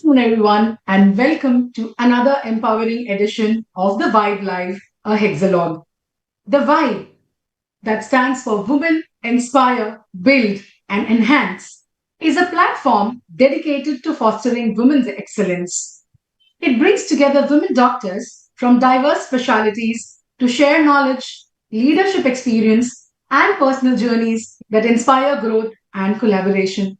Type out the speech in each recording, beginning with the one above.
afternoon, everyone, and welcome to another empowering edition of the WIBE Live, a hexalog. The WIBE, that stands for Women Inspire, Build, and Enhance, is a platform dedicated to fostering women's excellence. It brings together women doctors from diverse specialities to share knowledge, leadership experience, and personal journeys that inspire growth and collaboration.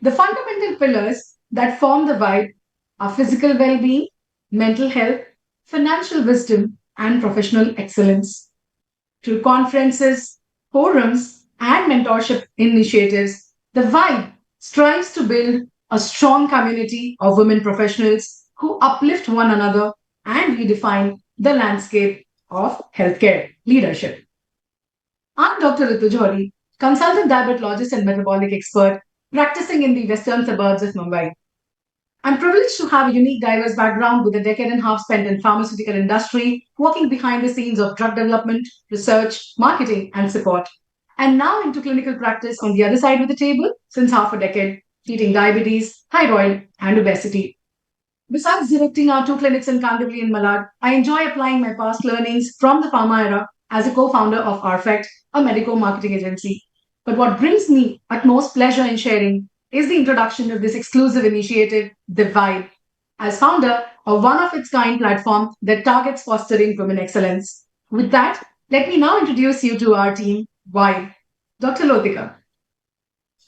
The fundamental pillars that form the vibe are physical well being, mental health, financial wisdom, and professional excellence. Through conferences, forums, and mentorship initiatives, the vibe strives to build a strong community of women professionals who uplift one another and redefine the landscape of healthcare leadership. I'm Dr. Ritu Johri, consultant diabetologist and metabolic expert practicing in the western suburbs of Mumbai. I'm privileged to have a unique, diverse background with a decade and a half spent in pharmaceutical industry, working behind the scenes of drug development, research, marketing, and support. And now into clinical practice on the other side of the table since half a decade, treating diabetes, thyroid, and obesity. Besides directing our two clinics in Kandivali and Malad, I enjoy applying my past learnings from the pharma era as a co-founder of RFECT, a medical marketing agency. But what brings me utmost pleasure in sharing is the introduction of this exclusive initiative, The Vibe, as founder of one of its kind platform that targets fostering women excellence. With that, let me now introduce you to our team, Vibe. Dr. Lotika.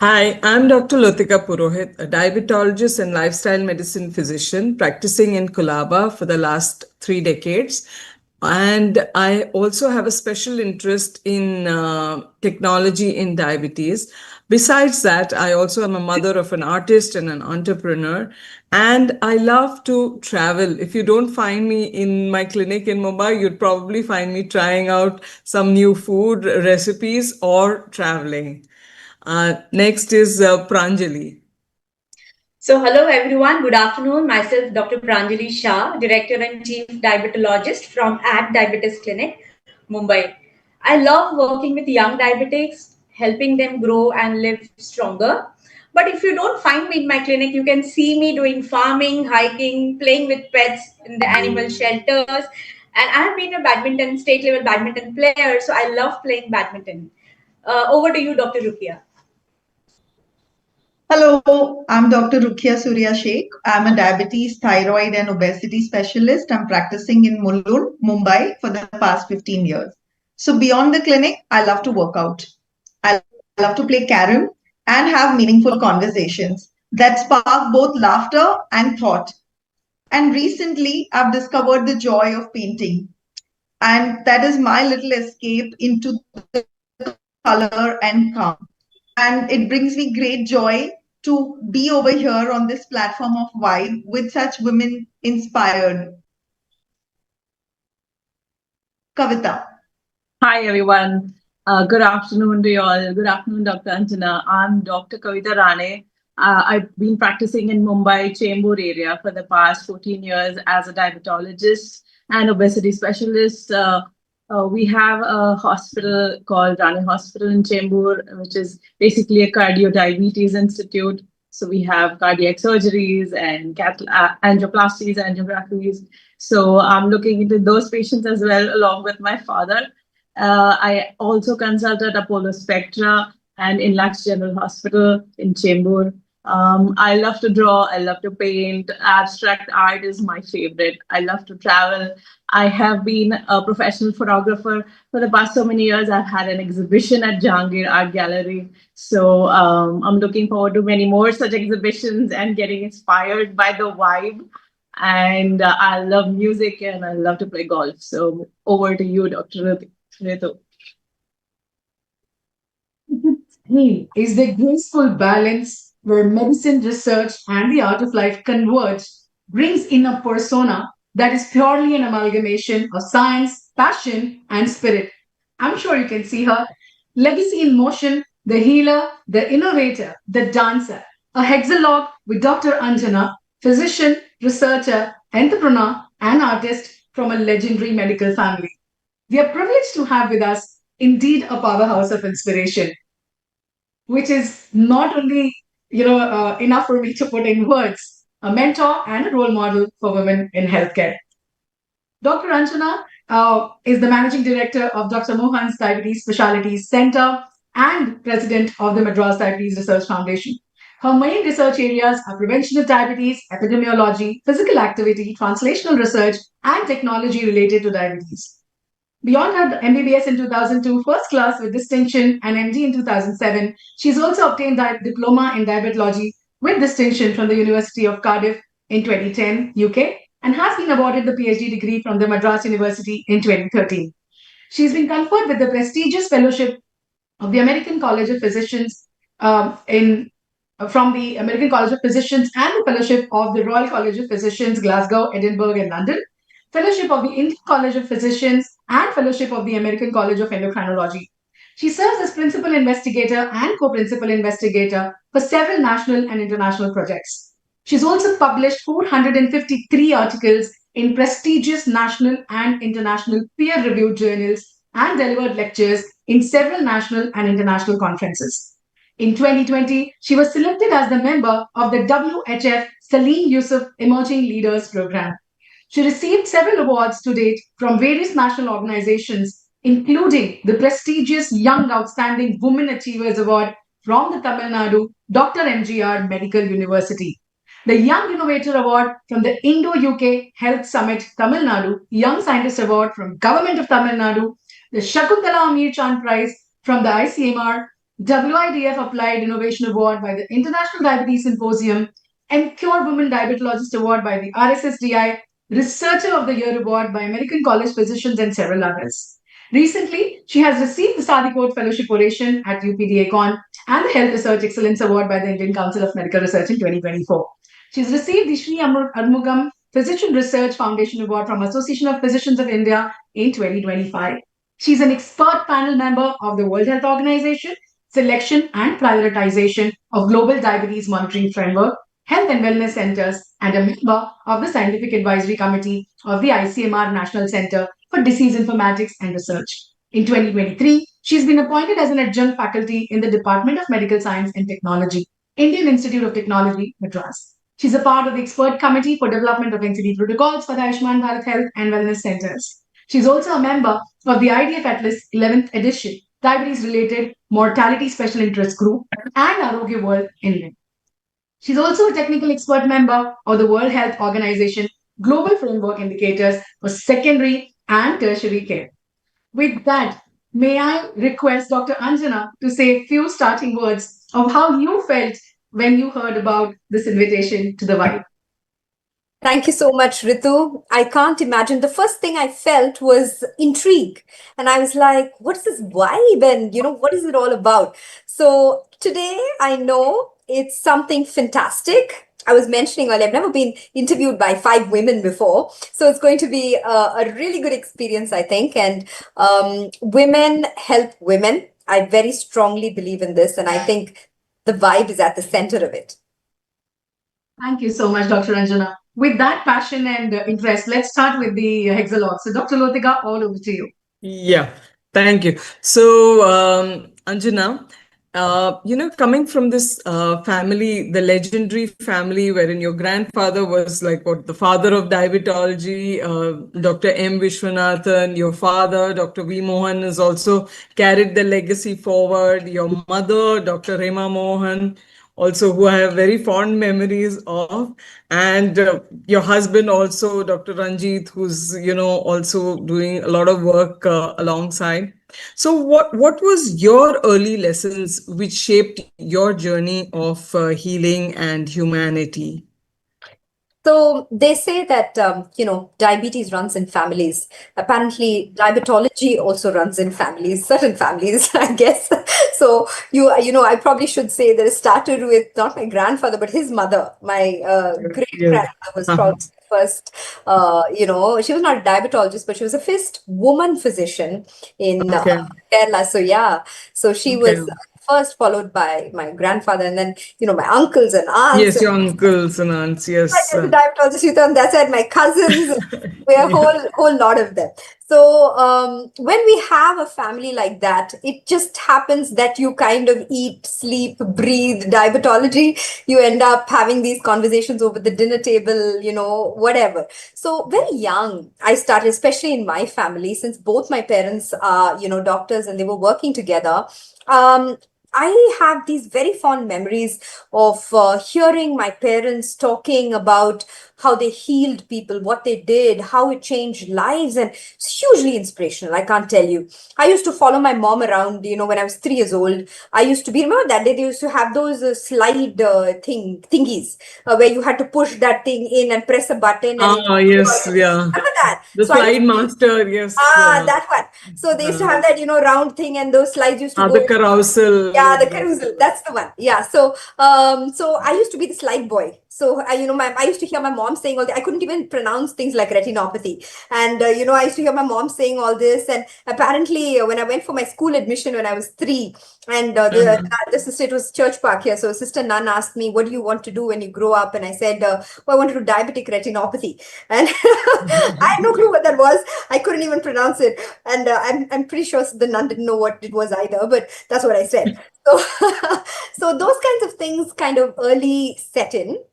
Hi, I'm Dr. Lotika Purohit, a diabetologist and lifestyle medicine physician practicing in Colaba for the last 3 decades. And I also have a special interest in technology in diabetes. Besides that, I also am a mother of an artist and an entrepreneur. And I love to travel. If you don't find me in my clinic in Mumbai, you'd probably find me trying out some new food recipes or traveling. Next is Pranjali. So, hello everyone. Good afternoon. Myself, Dr. Pranjali Shah, Director and Chief Diabetologist from At Diabetes Clinic, Mumbai. I love working with young diabetics, helping them grow and live stronger. But if you don't find me in my clinic, you can see me doing farming, hiking, playing with pets in the animal shelters. And I have been a badminton, state level badminton player, so I love playing badminton. Over to you, Dr. Rukia. Hello, I'm Dr. Rukia Surya Sheikh. I'm a diabetes, thyroid, and obesity specialist. I'm practicing in Mulund, Mumbai for the past 15 years. So, beyond the clinic, I love to work out. I love to play carom and have meaningful conversations that spark both laughter and thought. And recently, I've discovered the joy of painting. And that is my little escape into the color and calm. And it brings me great joy to be over here on this platform of WIBE with such women inspired. Kavita. Hi, everyone. Good afternoon to you all. Good afternoon, Dr. Anjana. I'm Dr. Kavita Rane. I've been practicing in Mumbai, Chembur area for the past 14 years as a diabetologist and obesity specialist. We have a hospital called Rane Hospital in Chembur, which is basically a cardio diabetes institute. So we have cardiac surgeries and angioplasties, angiographies. So I'm looking into those patients as well, along with my father. I also consult at Apollo Spectra and in Lux General Hospital in Chembur. I love to draw, I love to paint. Abstract art is my favorite. I love to travel. I have been a professional photographer for the past so many years. I've had an exhibition at Jahangir Art Gallery. So I'm looking forward to many more such exhibitions and getting inspired by the vibe. And I love music and I love to play golf. So over to you, Dr. Ritu. Is the graceful balance where medicine research and the art of life converge, brings in a persona that is purely an amalgamation of science, passion, and spirit. I'm sure you can see her. Legacy in motion, the healer, the innovator, the dancer, a hexalog with Dr. Anjana, physician, researcher, entrepreneur, and artist from a legendary medical family. We are privileged to have with us indeed a powerhouse of inspiration, which is not only enough for me to put in words. a mentor, and a role model for women in healthcare. Dr. Anjana is the managing director of Dr. Mohan's Diabetes Specialities Center and president of the Madras Diabetes Research Foundation. Her main research areas are prevention of diabetes, epidemiology, physical activity, translational research, and technology related to diabetes. Beyond her MBBS in 2002, first class with distinction, and MD in 2007, she's also obtained a diploma in diabetology with distinction from the University of Cardiff in 2010, UK, and has been awarded the PhD degree from the Madras University in 2013. She's been conferred with the prestigious fellowship of the American College of Physicians from the American College of Physicians and the fellowship of the Royal College of Physicians, Glasgow, Edinburgh, and London, fellowship of the Indian College of Physicians, and fellowship of the American College of Endocrinology. She serves as principal investigator and co-principal investigator for several national and international projects. She's also published 453 articles in prestigious national and international peer-reviewed journals and delivered lectures in several national and international conferences. In 2020, she was selected as the member of the WHF Salim Yusuf Emerging Leaders Program. She received several awards to date from various national organizations, including the prestigious Young Outstanding Women Achievers Award from the Tamil Nadu Dr. MGR Medical University, the Young Innovator Award from the Indo-UK Health Summit Tamil Nadu, Young Scientist Award from Government of Tamil Nadu, the Shakuntala Amir Chand Prize from the ICMR, WIDF Applied Innovation Award by the International Diabetes Symposium, and Cure Women Diabetologist Award by the RSSDI, Researcher of the Year Award by American College Physicians, and several others. Recently, she has received the Sadikot Fellowship Oration at UPDACon and the Health Research Excellence Award by the Indian Council of Medical Research in 2024. She's received the Sri Armugam Physician Research Foundation Award from Association of Physicians of India in 2025. She's an expert panel member of the World Health Organization, Selection and Prioritization of Global Diabetes Monitoring Framework, Health and Wellness Centers, and a member of the Scientific Advisory Committee of the ICMR National Center for Disease Informatics and Research. In 2023, she's been appointed as an adjunct faculty in the Department of Medical Science and Technology, Indian Institute of Technology, Madras. She's a part of the expert committee for development of NCD protocols for the Ayushman Bharat Health and Wellness Centers. She's also a member of the IDF Atlas 11th edition, Diabetes-related Mortality Special Interest Group, and Arogya World India. She's also a technical expert member of the World Health Organization Global Framework Indicators for Secondary and Tertiary Care. With that, may I request Dr. Anjana to say a few starting words of how you felt when you heard about this invitation to the WIBE. Thank you so much, Ritu. I can't imagine. The first thing I felt was intrigue. And I was like, what's this WIBE? And, what is it all about? So today I know it's something fantastic. I was mentioning earlier, I've never been interviewed by 5 women before. So it's going to be a really good experience, I think. And women help women. I very strongly believe in this. And I think the WIBE is at the center of it. Thank you so much, Dr. Anjana. With that passion and interest, let's start with the hexalog. So, Dr. Lotika, all over to you. Yeah, thank you. So, Anjana, coming from this family, the legendary family wherein your grandfather was like the father of diabetology, Dr. M Vishwanathan, your father, Dr. V Mohan, has also carried the legacy forward. Your mother, Dr. Rema Mohan, also who I have very fond memories of, and your husband also, Dr. Ranjit, who's also doing a lot of work alongside. So what was your early lessons which shaped your journey of healing and humanity? So they say that, diabetes runs in families. Apparently, diabetology also runs in families, certain families, I guess. So, I probably should say that it started with not my grandfather, but his mother. My great-grandmother was probably first, she was not a diabetologist, but she was the first woman physician in Kerala. So, yeah, so she was first, followed by my grandfather, and then, my uncles and aunts. Yes, your uncles and aunts, yes. Diabetologist, on that side, my cousins, we're a whole lot of them. So when we have a family like that, it just happens that you kind of eat, sleep, breathe diabetology. You end up having these conversations over the dinner table, whatever. So very young, I started, especially in my family, since both my parents are, doctors and they were working together. Um, I have these very fond memories of hearing my parents talking about how they healed people, what they did, how it changed lives, and it's hugely inspirational. I can't tell you. I used to follow my mom around, when I was 3 years old. I used to be, remember that day they used to have those slide thingies where you had to push that thing in and press a button and it. Ah, yes, yeah. Remember that? The So I used slide master, yes. that one. So they used to Uh, have that, round thing, and those slides used to the go. Yeah, carousel. the carousel. That's the one. Yeah. So I used to be the slide boy. So I used to hear my mom saying all that. I couldn't even pronounce things like retinopathy, and I used to hear my mom saying all this. And apparently, when I went for my school admission when I was 3, and the sister, it was Church Park here. So Sister Nun asked me, "What do you want to do when you grow up?" And I said, "Well, I want to do diabetic retinopathy," and I had no clue what that was. I couldn't even pronounce it, and I'm pretty sure the nun didn't know what it was either. But that's what I said. So, so those kinds of things kind of early set in.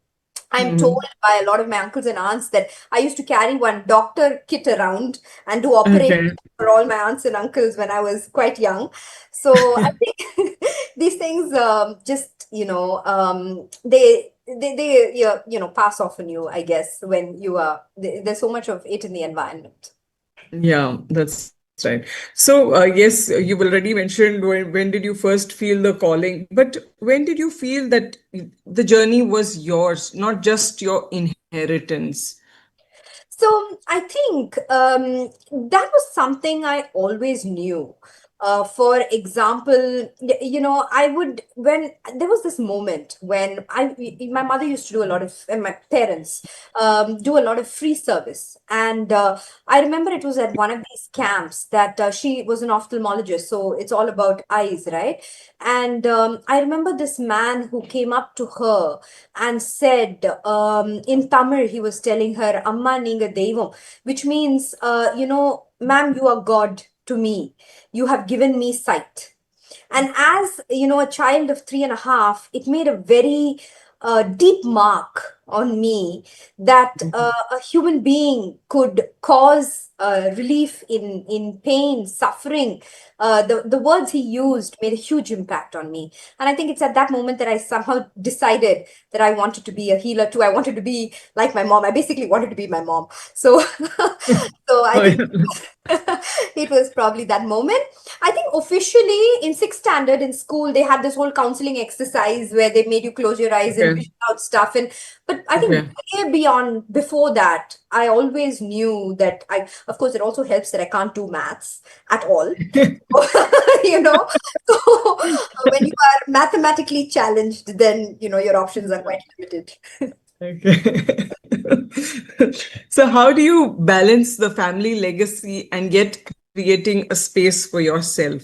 I'm told Mhm. by a lot of my uncles and aunts that I used to carry one doctor kit around and do operations Okay. for all my aunts and uncles when I was quite young. So I think these things just, they pass off on you, I guess, when you are, there's so much of it in the environment. Yeah, that's right. So, yes, you've already mentioned when did you first feel the calling, but when did you feel that the journey was yours, not just your inheritance? So I think that was something I always knew. For example, I would, when there was this moment when my mother used to do a lot of, and my parents do a lot of free service. And I remember it was at one of these camps that she was an ophthalmologist. So it's all about eyes, right? And I remember this man who came up to her and said, in Tamil, he was telling her, Amma Ninga Devam, which means, ma'am, you are God to me. You have given me sight. And as a child of 3.5, it made a very deep mark on me that a human being could cause relief in pain, suffering. The words he used made a huge impact on me. And I think it's at that moment that I somehow decided that I wanted to be a healer too. I wanted to be like my mom. I basically wanted to be my mom. So, so I Oh, think yeah. it was probably that moment. I think officially in sixth standard in school, they had this whole counseling exercise where they made you close your eyes and Okay. vision out stuff. But I think Okay. way beyond before that, I always knew that of course, it also helps that I can't do maths at all. you know, so when you are mathematically challenged, then your options are quite limited. Okay. So, how do you balance the family legacy and yet creating a space for yourself?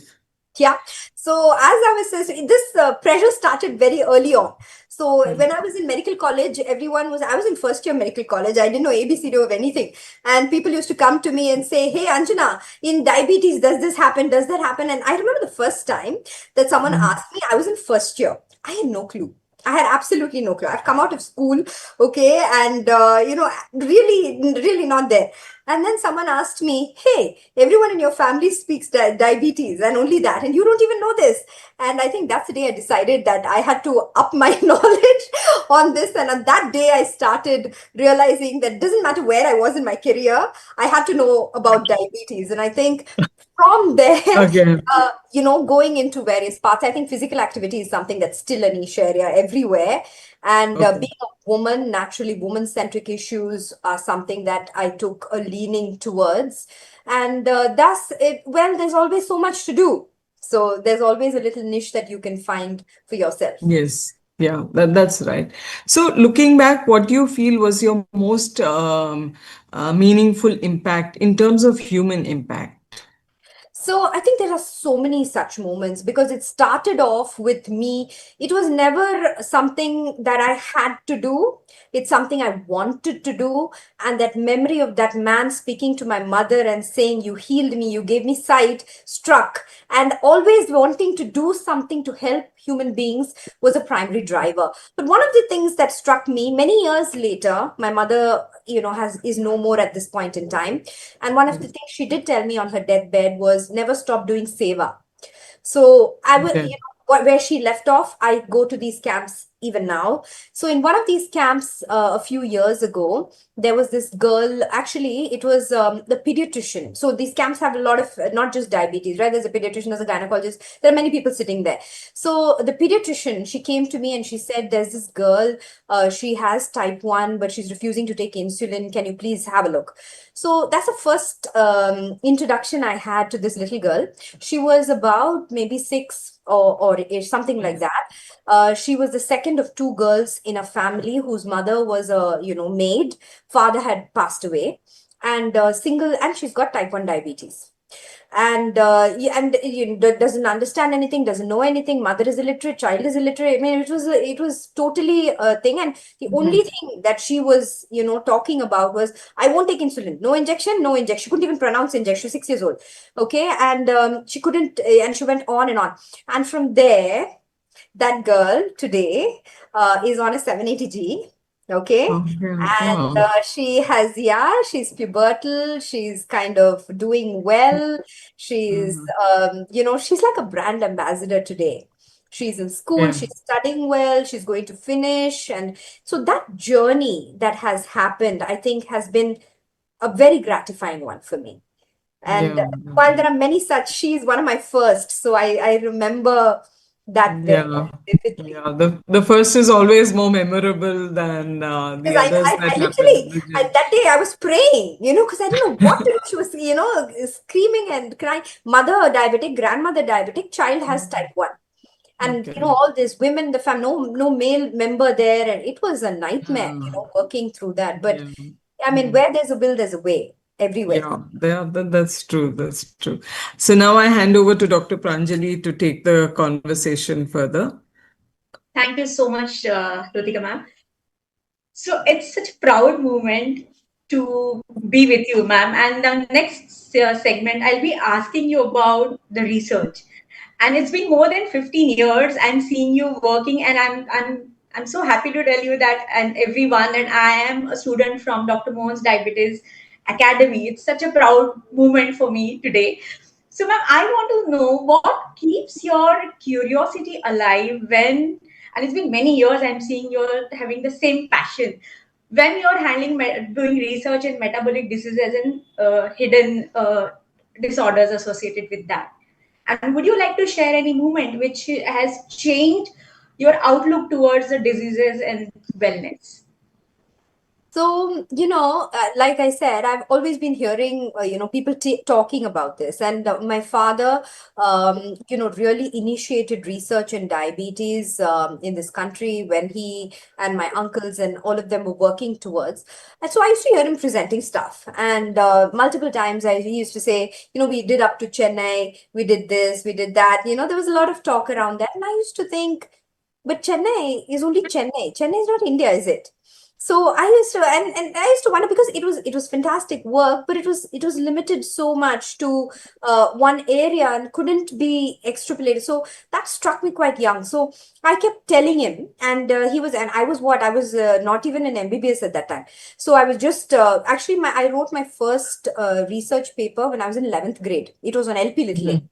Yeah. So as I was saying, this pressure started very early on. So when I was in medical college, I was in first year medical college. I didn't know ABCD of anything. And people used to come to me and say, "Hey, Anjana, in diabetes, does this happen? Does that happen?" And I remember the first time that someone Mhm. asked me, I was in first year. I had no clue. I had absolutely no clue. I've come out of school, okay, and really, really not there. And then someone asked me, "Hey, everyone in your family speaks diabetes, and only that, and you don't even know this." And I think that's the day I decided that I had to up my knowledge on this. And on that day, I started realizing that it doesn't matter where I was in my career, I had to know about diabetes. And I think from there, Okay. going into various parts, I think physical activity is something that's still a niche area everywhere. And Okay. being a woman, naturally, woman-centric issues are something that I took a leaning towards. And thus, there's always so much to do. So there's always a little niche that you can find for yourself. Yes. Yeah, that's right. So, looking back, what do you feel was your most meaningful impact in terms of human impact? So I think there are so many such moments because it started off with me. It was never something that I had to do. It's something I wanted to do. And that memory of that man speaking to my mother and saying, "You healed me, you gave me sight," struck. And always wanting to do something to help human beings was a primary driver. But one of the things that struck me many years later, my mother, is no more at this point in time. And one of the things she did tell me on her deathbed was never stop doing seva. So I will, Okay. where she left off, I go to these camps even now. So in one of these camps a few years ago, there was this girl, actually, it was the pediatrician. So these camps have a lot of, not just diabetes, right? There's a pediatrician, there's a gynecologist. There are many people sitting there. So the pediatrician, she came to me and she said, "There's this girl, she has type 1, but she's refusing to take insulin. Can you please have a look?" So that's the first introduction I had to this little girl. She was about maybe 6 or something like that. She was the second of two girls in a family whose mother was a maid. Father had passed away, and single, and she's got type 1 diabetes. And doesn't understand anything, doesn't know anything. Mother is illiterate, child is illiterate. I mean, it was totally a thing. And the only thing that she was talking about was, "I won't take insulin, no injection, no injection." She couldn't even pronounce injection. 6 years old. Okay. And she couldn't, and she went on and on. And from there, that girl today is on a 780G. Okay. Okay. And Wow. she's pubertal. She's kind of doing well. She's, Mhm. she's like a brand ambassador today. She's in school, Yeah. she's studying well, she's going to finish. And so that journey that has happened, I think, has been a very gratifying one for me. And Yeah. while there are many such, she's one of my first. So I remember that very, Yeah. very vividly. Yeah. The first is always more memorable than the Because others that I happen in literally, the journey. that day I was praying, because I didn't know what to do. She was, screaming and crying. Mother diabetic, grandmother diabetic, child has type 1. And, Okay. all these women, the family, no male member there. And it was a nightmare, Yeah. working through that. But Yeah. I mean, Yeah. where there's a will, there's a way everywhere. That's true. That's true. So now I hand over to Dr. Pranjali to take the conversation further. Thank you so much, Rutika ma'am. So it's such a proud moment to be with you, ma'am. And the next segment, I'll be asking you about the research. And it's been more than 15 years I'm seeing you working, and I'm so happy to tell you that, and everyone, and I am a student from Dr. Mohan's Diabetes Academy. It's such a proud moment for me today. So, ma'am, I want to know what keeps your curiosity alive when, and it's been many years I'm seeing you're having the same passion when you're doing research in metabolic diseases and hidden disorders associated with that. And would you like to share any moment which has changed your outlook towards the diseases and wellness? So, like I said, I've always been hearing, people talking about this. And my father, really initiated research in diabetes in this country when he and my uncles and all of them were working towards. And so I used to hear him presenting stuff. And multiple times he used to say, "We did up to Chennai, we did this, we did that." There was a lot of talk around that. And I used to think, but Chennai is only Chennai. Chennai is not India, is it? So I used to, and I used to wonder, because it was fantastic work, but it was limited so much to one area and couldn't be extrapolated. So that struck me quite young. So I kept telling him, and and I was not even an MBBS at that time. So I was just actually I wrote my first research paper when I was in 11th grade. It was on LP littling.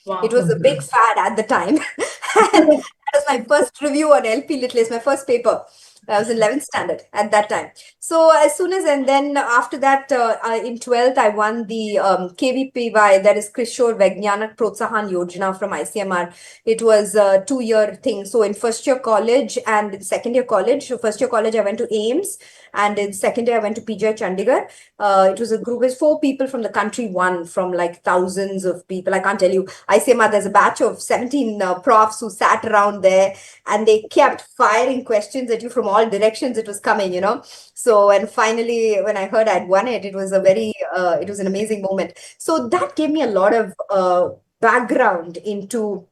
It Wow. was a big fad at the time. And that was my first review on LP Little, my first paper. I was in 11th standard at that time. So as soon as, and then after that, in 12th, I won the KVPY, that is Kishore Vaigyanak Protsahan Yojana from ICMR. It was a 2-year thing. So in first year college and second year college, so first year college, I went to AIMS. And in second year, I went to PJ Chandigarh. It was a group, it was 4 people from the country, one from like thousands of people. I can't tell you. ICMR, there's a batch of 17 profs who sat around there, and they kept firing questions at you from all directions. It was coming, you know. So, and finally, when I heard I'd won it, it was it was an amazing moment. So that gave me a lot of background into.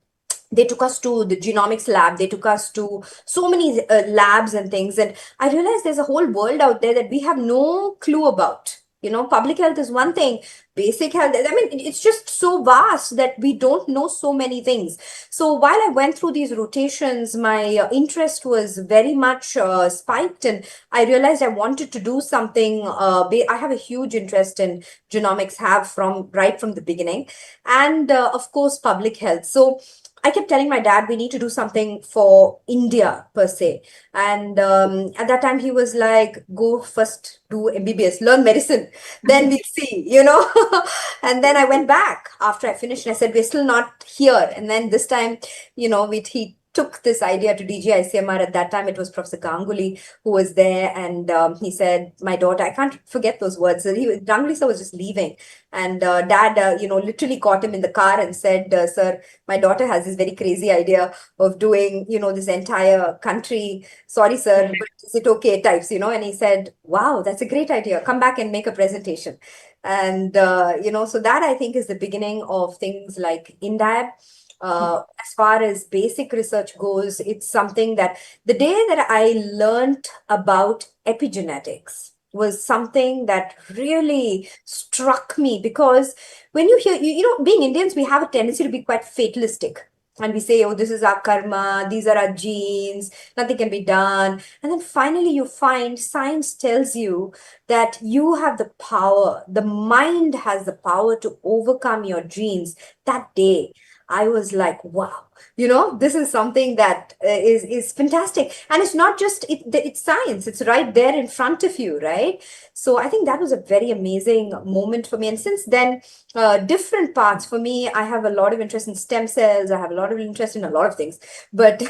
They took us to the genomics lab. They took us to so many labs and things. And I realized there's a whole world out there that we have no clue about. You know, public health is one thing, basic health. I mean, it's just so vast that we don't know so many things. So while I went through these rotations, my interest was very much spiked. And I realized I wanted to do something. I have a huge interest in genomics, have from right from the beginning. And of course, public health. So I kept telling my dad we need to do something for India per se. And at that time, he was like, go first do MBBS, learn medicine, then we'll see, you know. And then I went back after I finished and I said, we're still not here. And then this time, you know, he took this idea to DGICMR. At that time, it was Professor Ganguly who was there. And he said, my daughter, I can't forget those words. So Ganguly sir was just leaving. And dad, you know, literally caught him in the car and said, sir, my daughter has this very crazy idea of doing, you know, this entire country. Sorry, sir, but is it okay types, you know? And he said, wow, that's a great idea. Come back and make a presentation. And, you know, so that I think is the beginning of things like INDAB. As far as basic research goes, it's something that the day that I learned about epigenetics was something that really struck me, because when you hear, you know, being Indians, we have a tendency to be quite fatalistic. And we say, oh, this is our karma, these are our genes, nothing can be done. And then finally you find science tells you that you have the power, the mind has the power to overcome your genes. That day, I was like, wow, you know, this is something that is fantastic. And it's not just, it's science, it's right there in front of you, right? So I think that was a very amazing moment for me. And since then, different parts for me, I have a lot of interest in stem cells. I have a lot of interest in a lot of things. But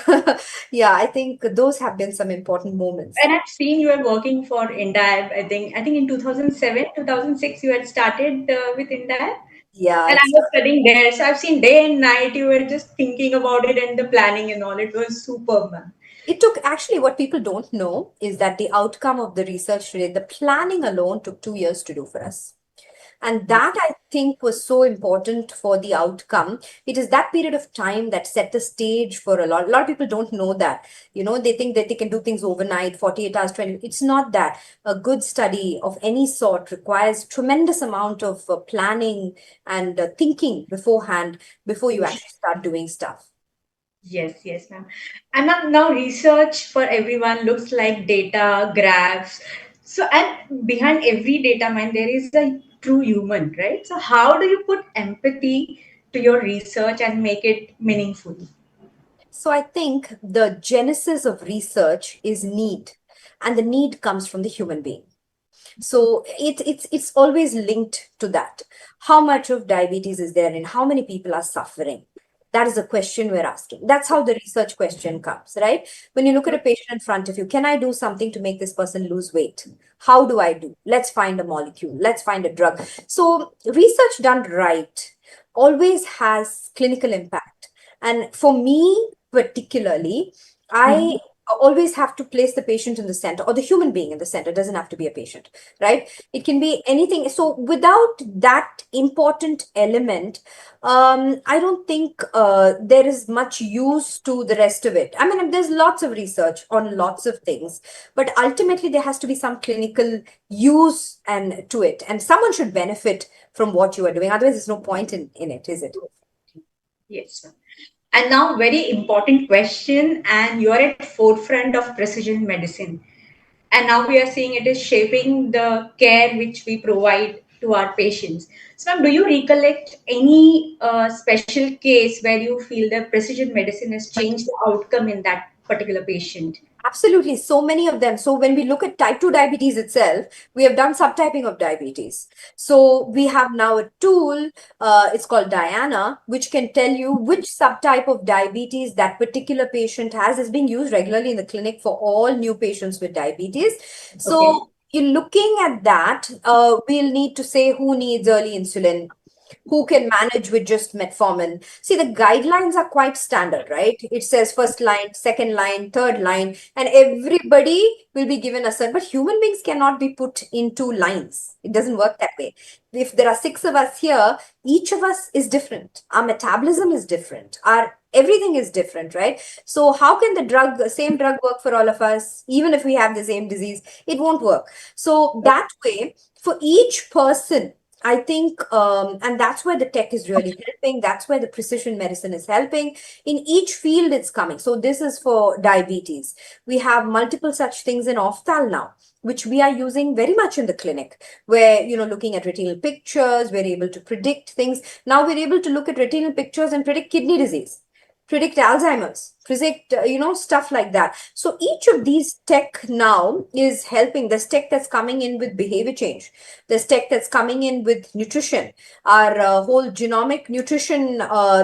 yeah, I think those have been some important moments. And I've seen you are working for INDAB. I think in 2007, 2006, you had started with INDAB. Yeah, And I was studying there. So I've seen day and night, you were just thinking about it and the planning and all. It was superb, man. it took, actually, what people don't know is that the outcome of the research today, the planning alone took 2 years to do for us. And that I think was so important for the outcome. It is that period of time that set the stage for a lot. A lot of people don't know that. You know, they think that they can do things overnight, 48 hours, 20. It's not that. A good study of any sort requires tremendous amount of planning and thinking beforehand before you actually start doing stuff. Yes, ma'am. And ma'am, now research for everyone looks like data, graphs. So, and behind every data mine, there is a true human, right? So, how do you put empathy to your research and make it meaningful? So I think the genesis of research is need, and the need comes from the human being. So it's always linked to that. How much of diabetes is there and how many people are suffering? That is a question we're asking. That's how the research question comes, right? When you look at a patient in front of you, can I do something to make this person lose weight? How do I do? Let's find a molecule. Let's find a drug. So research done right always has clinical impact. And for me, particularly, I always have to place the patient in the center, or the human being in the center. It doesn't have to be a patient, right? It can be anything. So without that important element, I don't think there is much use to the rest of it. I mean, there's lots of research on lots of things, but ultimately there has to be some clinical use and to it, and someone should benefit from what you are doing. Otherwise, there's no point in it, is it? Yes, ma'am. And now, very important question, and you're at forefront of precision medicine. And now we are seeing it is shaping the care which we provide to our patients. So, ma'am, do you recollect any special case where you feel that precision medicine has changed the outcome in that particular patient? Absolutely, so many of them. So when we look at type 2 diabetes itself, we have done subtyping of diabetes. So we have now a tool, it's called Diana, which can tell you which subtype of diabetes that particular patient has, is being used regularly in the clinic for all new patients with diabetes. So in looking at that, we'll need to say who needs early insulin, who can manage with just metformin. See, the guidelines are quite standard, right? It says first line, second line, third line, and everybody will be given a certain, but human beings cannot be put into lines. It doesn't work that way. If there are 6 of us here, each of us is different. Our metabolism is different. Our everything is different, right? So how can the same drug work for all of us, even if we have the same disease? It won't work. So that way, for each person, I think, and that's where the tech is really helping. That's where the precision medicine is helping. In each field, it's coming. So this is for diabetes. We have multiple such things in Ofthal now, which we are using very much in the clinic, where, looking at retinal pictures, we're able to predict things. Now we're able to look at retinal pictures and predict kidney disease, predict Alzheimer's, predict, stuff like that. So each of these tech now is helping. There's tech that's coming in with behavior change. There's tech that's coming in with nutrition. Our whole genomic nutrition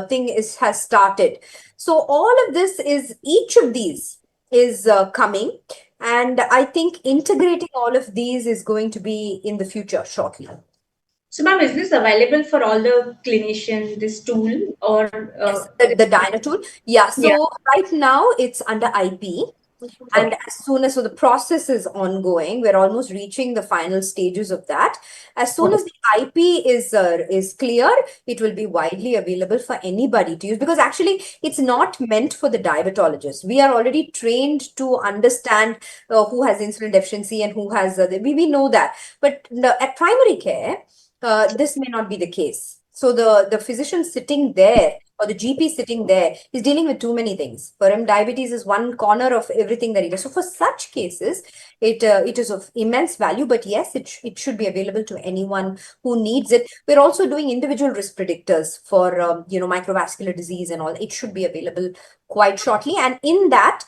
thing has started. So all of this is, each of these is coming. And I think integrating all of these is going to be in the future shortly. So, ma'am, is this available for all the clinicians, this tool, or yes, the Dyna tool? Yeah. So right now it's under IP. And as soon as, so the process is ongoing, we're almost reaching the final stages of that. As soon as the IP is clear, it will be widely available for anybody to use, because actually it's not meant for the diabetologist. We are already trained to understand who has insulin deficiency and who has, we know that. But at primary care, this may not be the case. So the physician sitting there, or the GP sitting there, is dealing with too many things. For him, diabetes is one corner of everything that he does. So for such cases, it is of immense value. But yes, it should be available to anyone who needs it. We're also doing individual risk predictors for microvascular disease and all. It should be available quite shortly. And in that,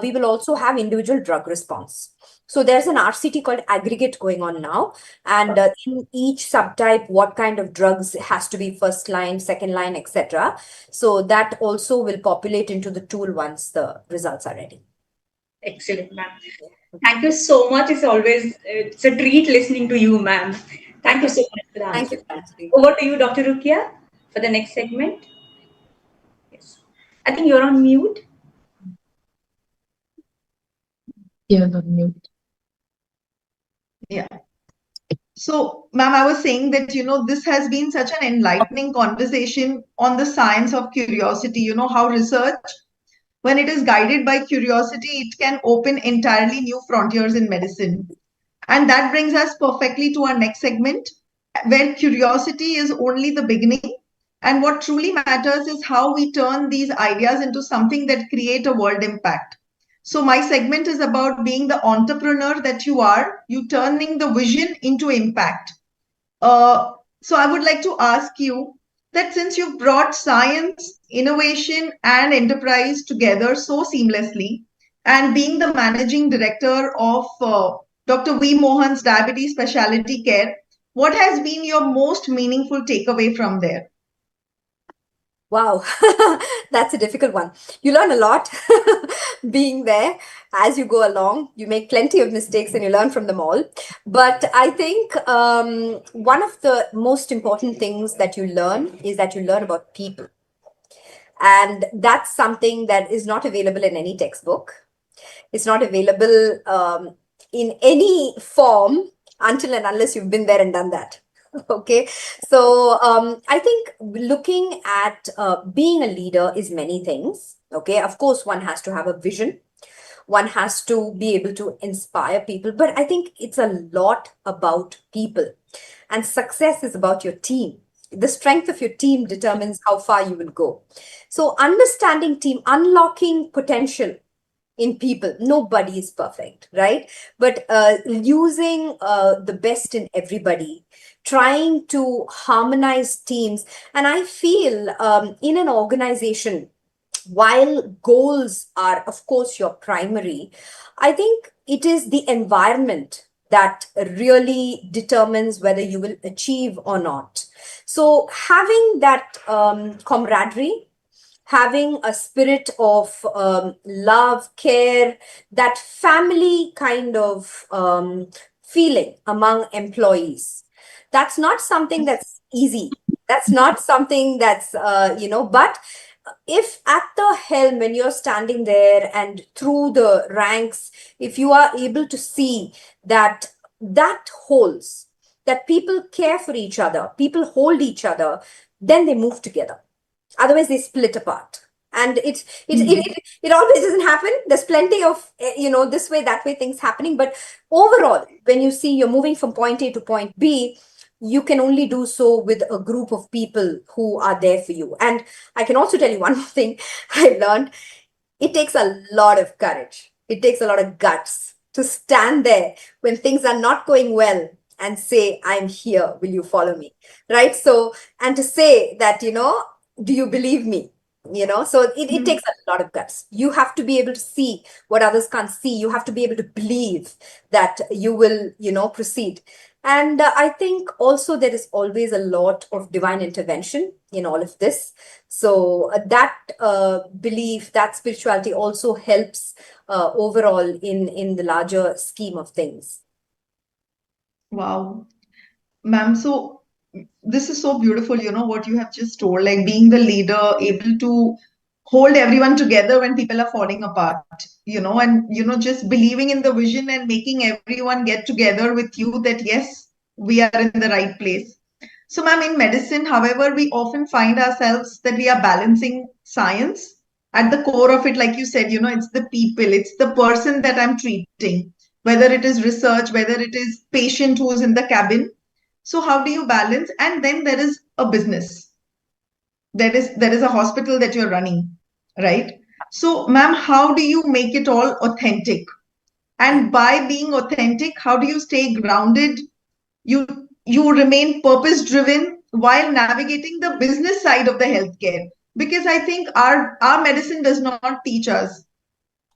we will also have individual drug response. So there's an RCT called aggregate going on now. And in each subtype, what kind of drugs has to be first line, second line, etc. So that also will populate into the tool once the results are ready. Excellent, ma'am. Thank you so much. It's a treat listening to you, ma'am. Thank you so much for the answer. Thank you. Over to you, Dr. Rukia, for the next segment. Yes. I think you're on mute. Yeah, on mute. Yeah. So, ma'am, I was saying that, this has been such an enlightening conversation on the science of curiosity, how research, when it is guided by curiosity, it can open entirely new frontiers in medicine. And that brings us perfectly to our next segment, where curiosity is only the beginning. And what truly matters is how we turn these ideas into something that create a world impact. So my segment is about being the entrepreneur that you turning the vision into impact. So I would like to ask you that since you've brought science, innovation, and enterprise together so seamlessly, and being the managing director of Dr. V. Mohan's Diabetes Specialty Care, what has been your most meaningful takeaway from there? Wow, that's a difficult one. You learn a lot being there as you go along. You make plenty of mistakes and you learn from them all. But I think one of the most important things that you learn is that you learn about people. And that's something that is not available in any textbook. It's not available in any form until and unless you've been there and done that. Okay, so I think looking at being a leader is many things. Okay, of course, one has to have a vision. One has to be able to inspire people. But I think it's a lot about people. And success is about your team. The strength of your team determines how far you will go. So understanding team, unlocking potential in people. Nobody is perfect, right? But using the best in everybody, trying to harmonize teams. And I feel in an organization, while goals are, of course, your primary, I think it is the environment that really determines whether you will achieve or not. So having that camaraderie, having a spirit of love, care, that family kind of feeling among employees. That's not something that's easy. That's not something that's, but if at the helm, when you're standing there and through the ranks, if you are able to see that that holds, that people care for each other, people hold each other, then they move together. Otherwise, they split apart. And it always doesn't happen. There's plenty of, this way, that way things happening. But overall, when you see you're moving from point A to point B, you can only do so with a group of people who are there for you. And I can also tell you one more thing I learned. It takes a lot of courage. It takes a lot of guts to stand there when things are not going well and say, I'm here, will you follow me? Right? So, and to say that, do you believe me? So it takes a lot of guts. You have to be able to see what others can't see. You have to be able to believe that you will, proceed. And I think also there is always a lot of divine intervention in all of this. So that belief, that spirituality also helps overall in the larger scheme of things. Wow. Ma'am, so this is so beautiful, what you have just told, like being the leader, able to hold everyone together when people are falling apart, and, just believing in the vision and making everyone get together with you that, yes, we are in the right place. So, ma'am, in medicine, however, we often find ourselves that we are balancing science at the core of it. Like you said, it's the people, it's the person that I'm treating, whether it is research, whether it is patient who's in the cabin. So how do you balance? And then there is a business. There is a hospital that you're running, right? So, ma'am, how do you make it all authentic? And by being authentic, how do you stay grounded? You you remain purpose driven while navigating the business side of the healthcare. Because I think our medicine does not teach us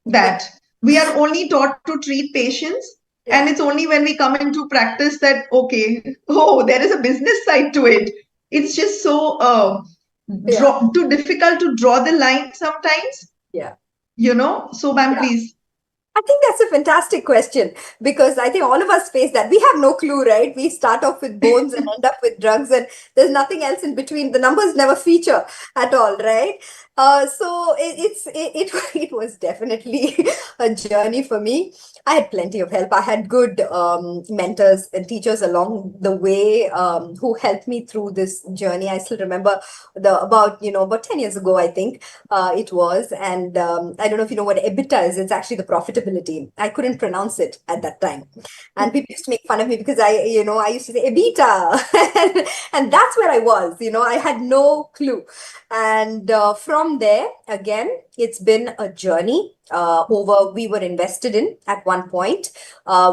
that. We are only taught to treat patients, and it's only when we come into practice that, okay, oh, there is a business side to it. It's just so too difficult to draw the line sometimes. Yeah. So, ma'am, please. I think that's a fantastic question, because I think all of us face that. We have no clue, right? We start off with bones and end up with drugs, and there's nothing else in between. The numbers never feature at all, right? So it was definitely a journey for me. I had plenty of help. I had good mentors and teachers along the way who helped me through this journey. I still remember about 10 years ago, I think it was. And I don't know if you know what EBITDA is. It's actually the profitability. I couldn't pronounce it at that time. And people used to make fun of me because I used to say EBITDA. And that's where I was, I had no clue. And from there, again, it's been a journey. We were invested in at one point.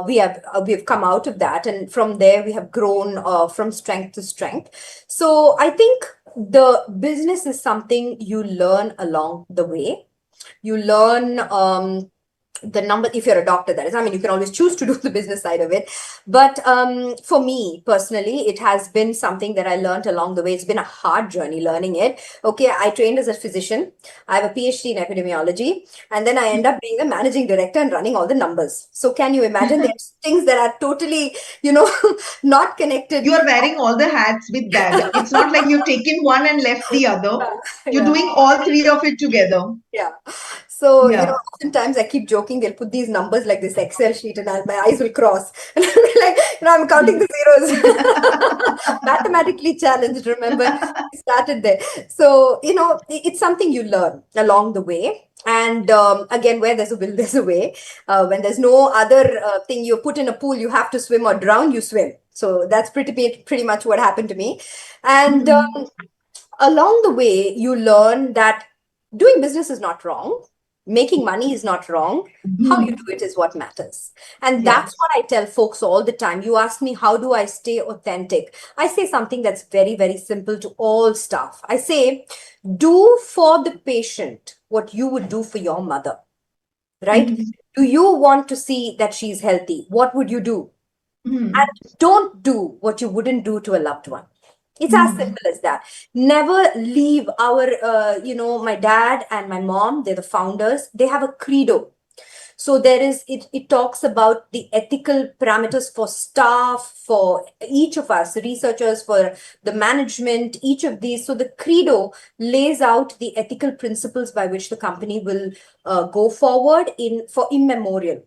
We have come out of that, and from there we have grown from strength to strength. So I think the business is something you learn along the way. You learn the number, if you're a doctor, that is, you can always choose to do the business side of it. But for me personally, it has been something that I learned along the way. It's been a hard journey learning it. Okay, I trained as a physician. I have a PhD in epidemiology, and then I end up being the managing director and running all the numbers. So can you imagine? There's things that are totally, not connected. You are wearing all the hats with that. It's not like you've taken one and left the other. You're doing all three of it together. Yeah. So, oftentimes I keep joking, they'll put these numbers like this Excel sheet and my eyes will cross. And I'll be like, I'm counting the zeros. Mathematically challenged, remember? We started there. So, it's something you learn along the way. And again, where there's a will, there's a way. When there's no other thing, you're put in a pool, you have to swim or drown, you swim. So that's pretty much what happened to me. And along the way, you learn that doing business is not wrong. Making money is not wrong. How you do it is what matters. And that's what I tell folks all the time. You ask me, how do I stay authentic? I say something that's very, very simple to all staff. I say, do for the patient what you would do for your mother, right? Do you want to see that she's healthy? What would you do? And don't do what you wouldn't do to a loved one. It's as simple as that. Never leave our, my dad and my mom, they're the founders, they have a credo. So there is, it talks about the ethical parameters for staff, for each of us, researchers, for the management, each of these. So the credo lays out the ethical principles by which the company will go forward for immemorial.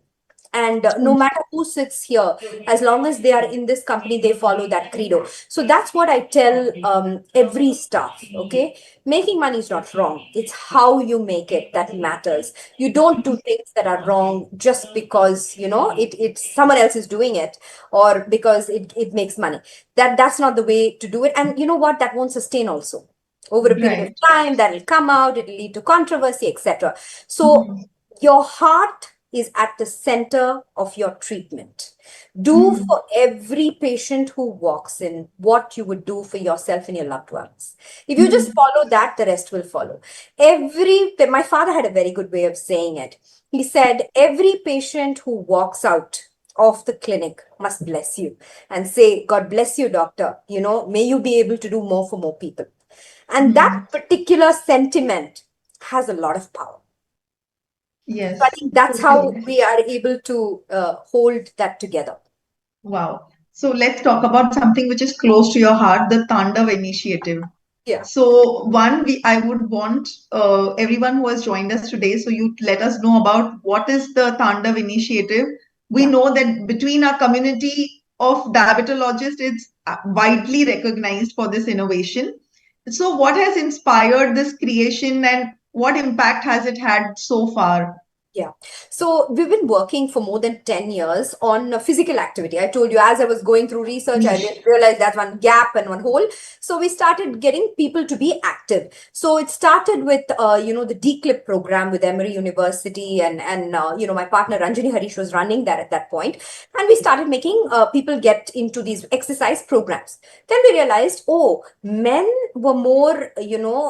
And no matter who sits here, as long as they are in this company, they follow that credo. So that's what I tell every staff. Okay, making money is not wrong. It's how you make it that matters. You don't do things that are wrong just because it's someone else is doing it, or because it makes money. That's not the way to do it. And you know what? That won't sustain also. Over a period of time, that will come out. It will lead to controversy, etc. So your heart is at the center of your treatment. Do for every patient who walks in what you would do for yourself and your loved ones. If you just follow that, the rest will follow. My father had a very good way of saying it. He said, every patient who walks out of the clinic must bless you and say, God bless you, doctor. May you be able to do more for more people. And that particular sentiment has a lot of power. Yes. So I think that's how we are able to hold that together. Wow. So let's talk about something which is close to your heart, the Tandav initiative. Yeah. So I would want everyone who has joined us today, so you let us know about what is the Tandav initiative. We know that between our community of diabetologists, it's widely recognized for this innovation. So what has inspired this creation and what impact has it had so far? Yeah. So we've been working for more than 10 years on physical activity. I told you, as I was going through research, I realized that one gap and one hole. So we started getting people to be active. So it started with, the DCLIP program with Emory University and my partner Ranjani Harish was running that at that point. And we started making people get into these exercise programs. Then we realized, men were more,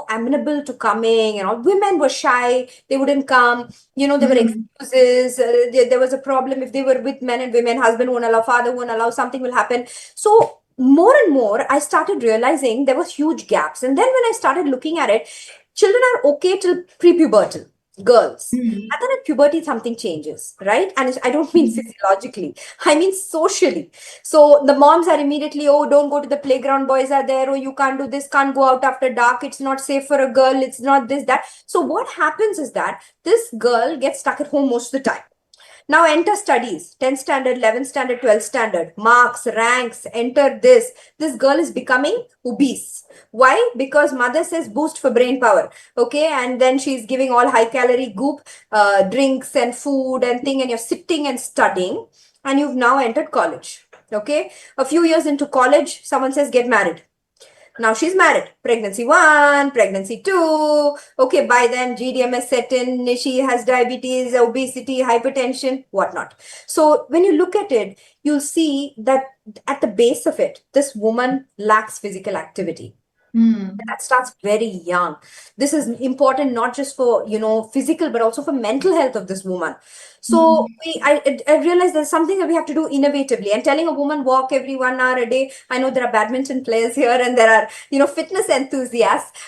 amenable to coming, and all. Women were shy. They wouldn't come. There were excuses. There was a problem if they were with men and women. Husband won't allow, father won't allow, something will happen. So more and more, I started realizing there was huge gaps. And then when I started looking at it, children are okay till prepubertal. Girls. And then at puberty, something changes, right? And I don't mean physiologically, I mean socially. So the moms are immediately, don't go to the playground, boys are there, you can't do this, can't go out after dark, it's not safe for a girl, it's not this, that. So what happens is that this girl gets stuck at home most of the time. Now enter studies, 10th standard, 11th standard, 12th standard, marks, ranks, enter this. This girl is becoming obese. Why? Because mother says boost for brain power. Okay. And then she's giving all high calorie goop, drinks and food and thing. And you're sitting and studying and you've now entered college. Okay. A few years into college, someone says get married. Now she's married. Pregnancy 1, pregnancy 2. Okay, by then GDMS set in, she has diabetes, obesity, hypertension, whatnot. So when you look at it, you'll see that at the base of it, this woman lacks physical activity. That starts very young. This is important not just for, physical, but also for mental health of this woman. So I realized there's something that we have to do innovatively, and telling a woman walk every 1 hour a day. I know there are badminton players here and there are, fitness enthusiasts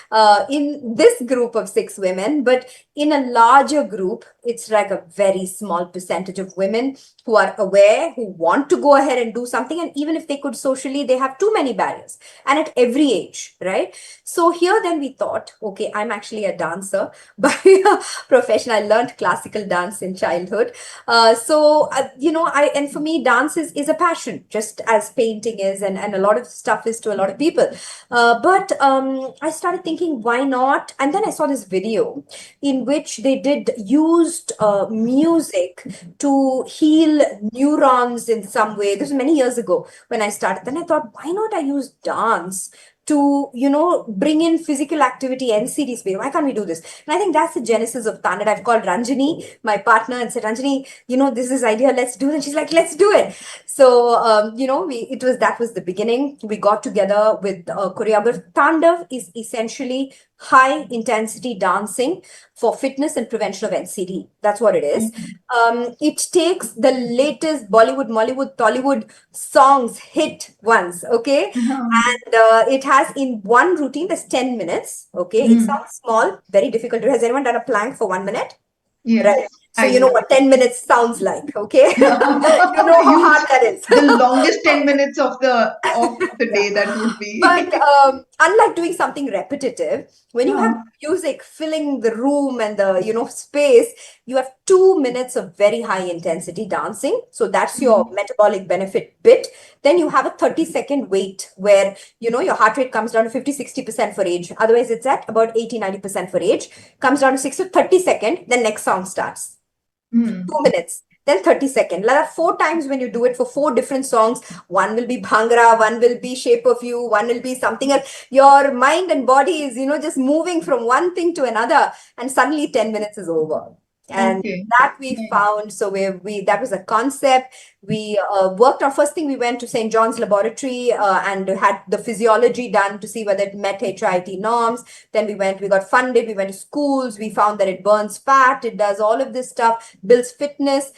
in this group of 6 women, but in a larger group, it's like a very small percentage of women who are aware, who want to go ahead and do something. And even if they could socially, they have too many barriers, and at every age, right? So here then we thought, okay, I'm actually a dancer by profession. I learned classical dance in childhood. And for me, dance is a passion, just as painting is, and a lot of stuff is to a lot of people. But I started thinking, why not? And then I saw this video in which they used music to heal neurons in some way. This was many years ago when I started. Then I thought, why not I use dance to, bring in physical activity, NCD space? Why can't we do this? And I think that's the genesis of Tanit. I've called Ranjani, my partner, and said, Ranjani, this is idea, let's do it. And she's like, let's do it. So, that was the beginning. We got together with choreographer. Tandav is essentially high intensity dancing for fitness and prevention of NCD. That's what it is. It takes the latest Bollywood, Mollywood, Tollywood songs, hit ones, okay? And it has in one routine, there's 10 minutes, okay? It sounds small, very difficult. Has anyone done a plank for 1 minute? Yes. Right. So you know what 10 minutes sounds like, okay? You know how hard that is. The longest 10 minutes of the day that would be. But unlike doing something repetitive, when you have music filling the room and the space, you have 2 minutes of very high intensity dancing. So that's your metabolic benefit bit. Then you have a 30-second wait where your heart rate comes down to 50-60% for age. Otherwise, it's at about 80-90% for age. Comes down to 6 to 30-second. Then next song starts. 2 minutes. Then 30-second. Like 4 times when you do it for 4 different songs. One will be Bhangra, one will be Shape of You, one will be something else. Your mind and body is, just moving from one thing to another, and suddenly 10 minutes is over. And that we found, so we that was a concept. We worked on, first thing we went to St. John's laboratory and had the physiology done to see whether it met HIIT norms. Then we got funded, we went to schools, we found that it burns fat, it does all of this stuff, builds fitness,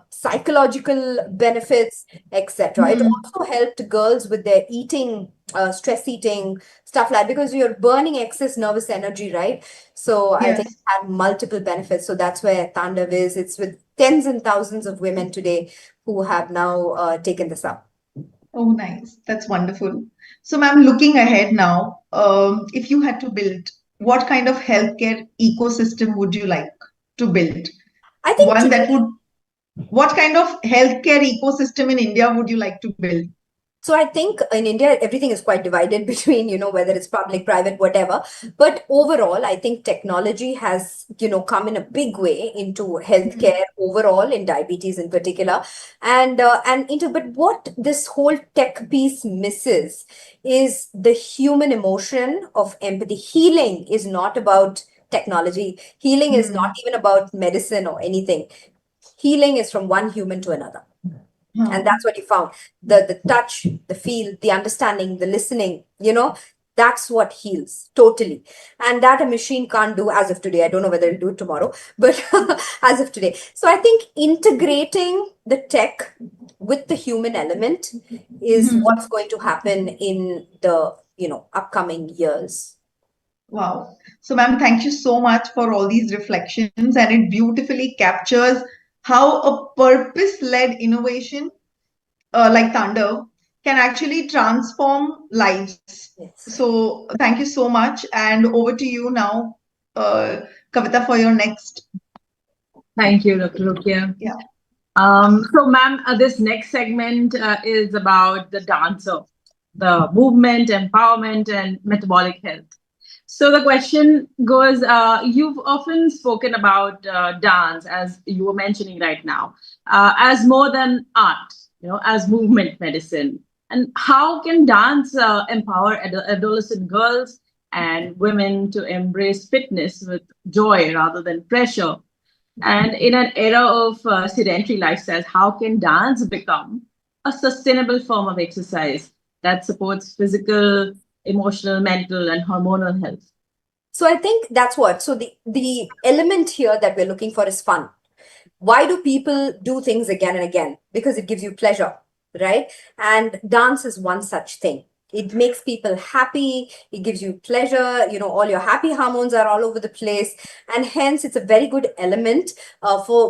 psychological benefits, etc. It also helped girls with their eating, stress eating, stuff like, because you're burning excess nervous energy, right? So I think it had multiple benefits. So that's where Tandav is. It's with tens and thousands of women today who have now taken this up. Oh, nice. That's wonderful. So, ma'am, looking ahead now, if you had to build, what kind of healthcare ecosystem would you like to build? I think what kind of healthcare ecosystem in India would you like to build? So I think in India, everything is quite divided between, whether it's public, private, whatever. But overall, I think technology has, come in a big way into healthcare overall, in diabetes in particular. But what this whole tech piece misses is the human emotion of empathy. Healing is not about technology. Healing is not even about medicine or anything. Healing is from one human to another. And that's what you found. The touch, the feel, the understanding, the listening, that's what heals totally. And that a machine can't do as of today. I don't know whether it'll do it tomorrow, but as of today. So I think integrating the tech with the human element is what's going to happen in the, upcoming years. Wow. So, ma'am, thank you so much for all these reflections, and it beautifully captures how a purpose-led innovation like Thunder can actually transform lives. Yes. So thank you so much. And over to you now, Kavita, for your next. Thank you, Dr. Rukia. Yeah. So, ma'am, this next segment is about the dancer, the movement, empowerment, and metabolic health. So the question goes, you've often spoken about dance, as you were mentioning right now, as more than art, as movement medicine. And how can dance empower adolescent girls and women to embrace fitness with joy rather than pressure? And in an era of sedentary lifestyles, how can dance become a sustainable form of exercise that supports physical, emotional, mental, and hormonal health? So I think that's what. So the element here that we're looking for is fun. Why do people do things again and again? Because it gives you pleasure, right? And dance is one such thing. It makes people happy. It gives you pleasure. All your happy hormones are all over the place. And hence, it's a very good element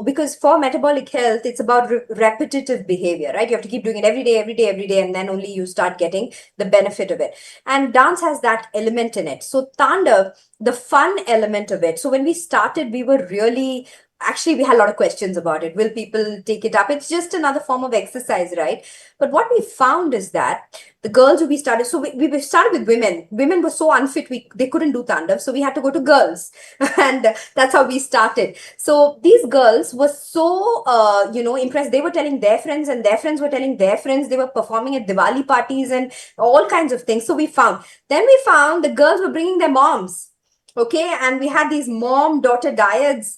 because for metabolic health, it's about repetitive behavior, right? You have to keep doing it every day, every day, every day. And then only you start getting the benefit of it. And dance has that element in it. So Tandav, the fun element of it. So when we started, we were really... Actually, we had a lot of questions about it. Will people take it up? It's just another form of exercise, right? But what we found is that the girls who we started, so we started with women. Women were so unfit, they couldn't do Tandav. So we had to go to girls. And that's how we started. So these girls were so, impressed. They were telling their friends and their friends were telling their friends. They were performing at Diwali parties and all kinds of things. So then we found the girls were bringing their moms. Okay, and we had these mom-daughter dyads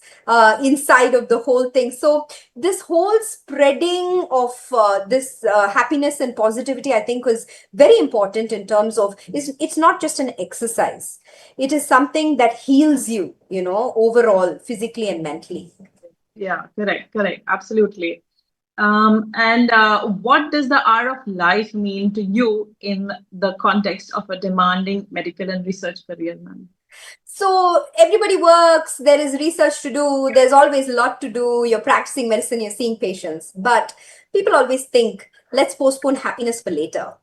inside of the whole thing. So this whole spreading of this happiness and positivity, I think, was very important in terms of it's not just an exercise. It is something that heals you, overall, physically and mentally. Yeah, correct, absolutely. And what does the art of life mean to you in the context of a demanding medical and research career, ma'am? So everybody works, there is research to do, there's always a lot to do. You're practicing medicine, you're seeing patients. But people always think, let's postpone happiness for later,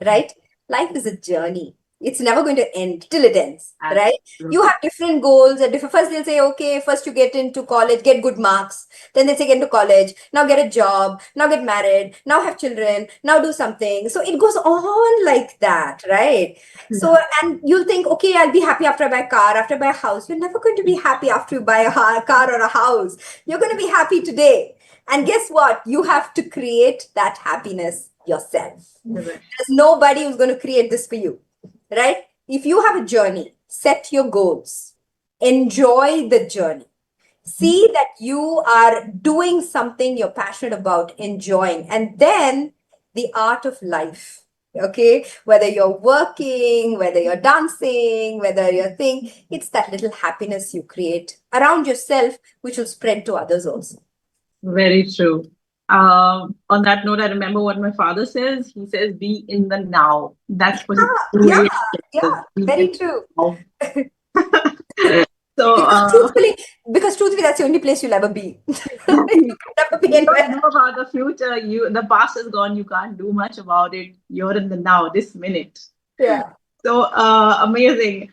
right? Life is a journey. It's never going to end till it ends, right? You have different goals. First, they'll say, okay, first you get into college, get good marks. Then they say, get into college, now get a job, now get married, now have children, now do something. So it goes on like that, right? So, and you'll think, okay, I'll be happy after I buy a car, after I buy a house. You're never going to be happy after you buy a car or a house. You're going to be happy today. And guess what? You have to create that happiness yourself. There's nobody who's going to create this for you, right? If you have a journey, set your goals, enjoy the journey. See that you are doing something you're passionate about, enjoying, and then the art of life. Okay, whether you're working, whether you're dancing, whether you're it's that little happiness you create around yourself, which will spread to others also. Very true. On that note, I remember what my father says. He says, be in the now. That's what Yeah, very true. So, because truthfully, that's the only place you'll ever be. You don't know about the future. The past is gone. You can't do much about it. You're in the now, this minute. Yeah. So amazing.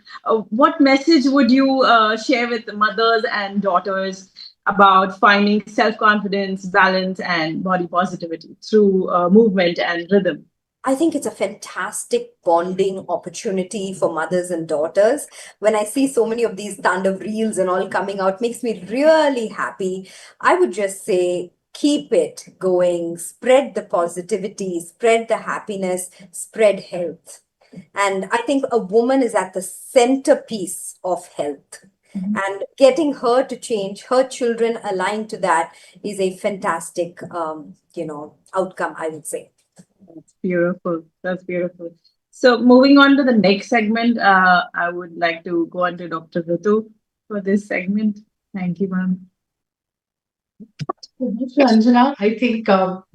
What message would you share with mothers and daughters about finding self-confidence, balance, and body positivity through movement and rhythm? I think it's a fantastic bonding opportunity for mothers and daughters. When I see so many of these Tandav reels and all coming out, makes me really happy. I would just say, keep it going, spread the positivity, spread the happiness, spread health. And I think a woman is at the centerpiece of health. And getting her to change, her children aligned to that is a fantastic, outcome, I would say. That's beautiful. That's beautiful. So moving on to the next segment, I would like to go on to Dr. Ritu for this segment. Thank you, ma'am. Anjana, I think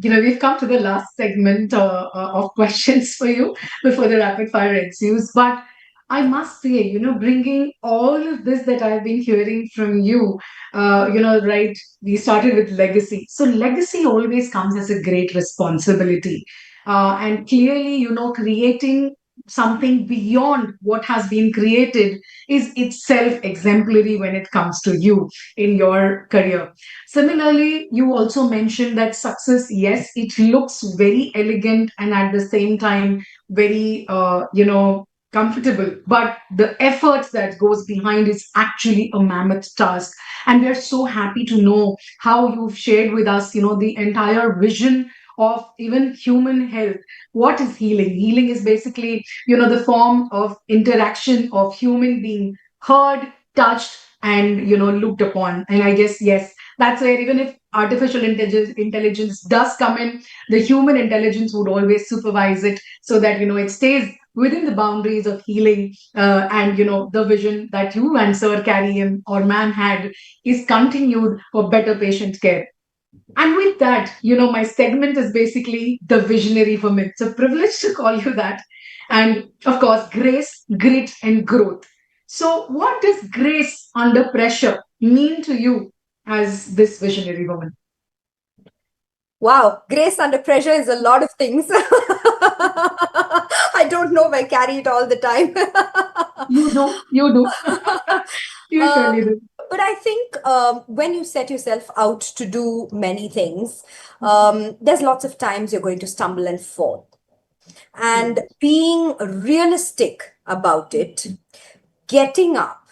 we've come to the last segment of questions for you before the rapid fire ensues. But I must say, bringing all of this that I've been hearing from you, right? We started with legacy. So legacy always comes as a great responsibility, and clearly, creating something beyond what has been created is itself exemplary when it comes to you in your career. Similarly, you also mentioned that success, yes, it looks very elegant and at the same time very, comfortable. But the effort that goes behind is actually a mammoth task. And we are so happy to know how you've shared with us, the entire vision of even human health. What is healing? Healing is basically, the form of interaction of human being heard, touched, and, looked upon. And I guess, yes, that's where even if artificial intelligence does come in, the human intelligence would always supervise it so that, it stays within the boundaries of healing, and, the vision that you and Sir carry him or man had is continued for better patient care. And with that, my segment is basically the visionary for me. It's a privilege to call you that. And of course, grace, grit, and growth. So, what does grace under pressure mean to you as this visionary woman? Wow, grace under pressure is a lot of things. I don't know if I carry it all the time. You do. You surely do. But I think when you set yourself out to do many things, there's lots of times you're going to stumble and fall. And being realistic about it, getting up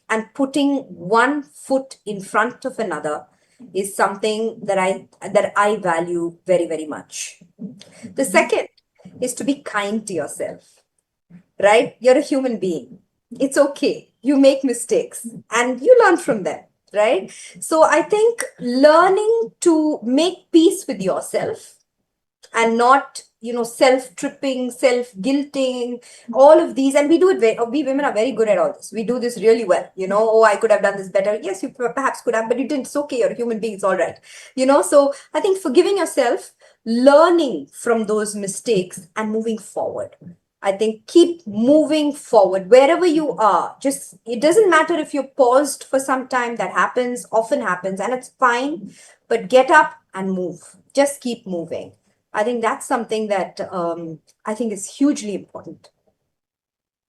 and putting one foot in front of another is something that I value very, very much. The second is to be kind to yourself, right? You're a human being. It's okay. You make mistakes and you learn from them, right? So I think learning to make peace with yourself and not, self-tripping, self-guilting, all of these. And we do it we women are very good at all this. We do this really well. Oh, I could have done this better. Yes, you perhaps could have, but you didn't. It's okay. You're a human being. It's all right. So I think forgiving yourself, learning from those mistakes and moving forward. I think keep moving forward wherever you are. Just, it doesn't matter if you're paused for some time. That happens, often happens, and it's fine. But get up and move. Just keep moving. I think that's something that I think is hugely important.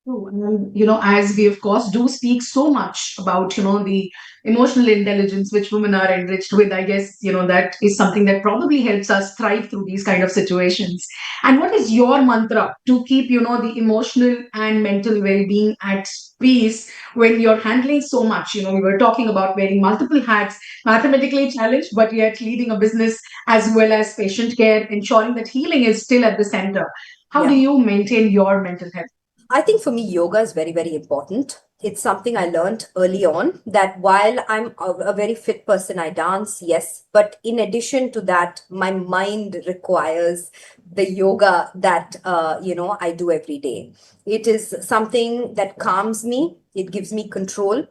And, as we of course do speak so much about, the emotional intelligence which women are enriched with, I guess, that is something that probably helps us thrive through these kind of situations. And what is your mantra to keep, the emotional and mental well-being at peace when you're handling so much? We were talking about wearing multiple hats, mathematically challenged, but yet leading a business as well as patient care, ensuring that healing is still at the center. How do you maintain your mental health? I think for me, yoga is very, very important. It's something I learned early on, that while I'm a very fit person, I dance, yes. But in addition to that, my mind requires the yoga that, I do every day. It is something that calms me. It gives me control.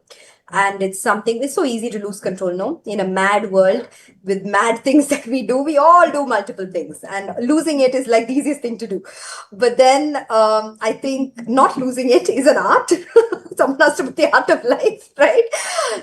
And it's so easy to lose control, no? In a mad world with mad things that we all do multiple things. And losing it is like the easiest thing to do. But then I think not losing it is an art. Someone has to put the art of life, right?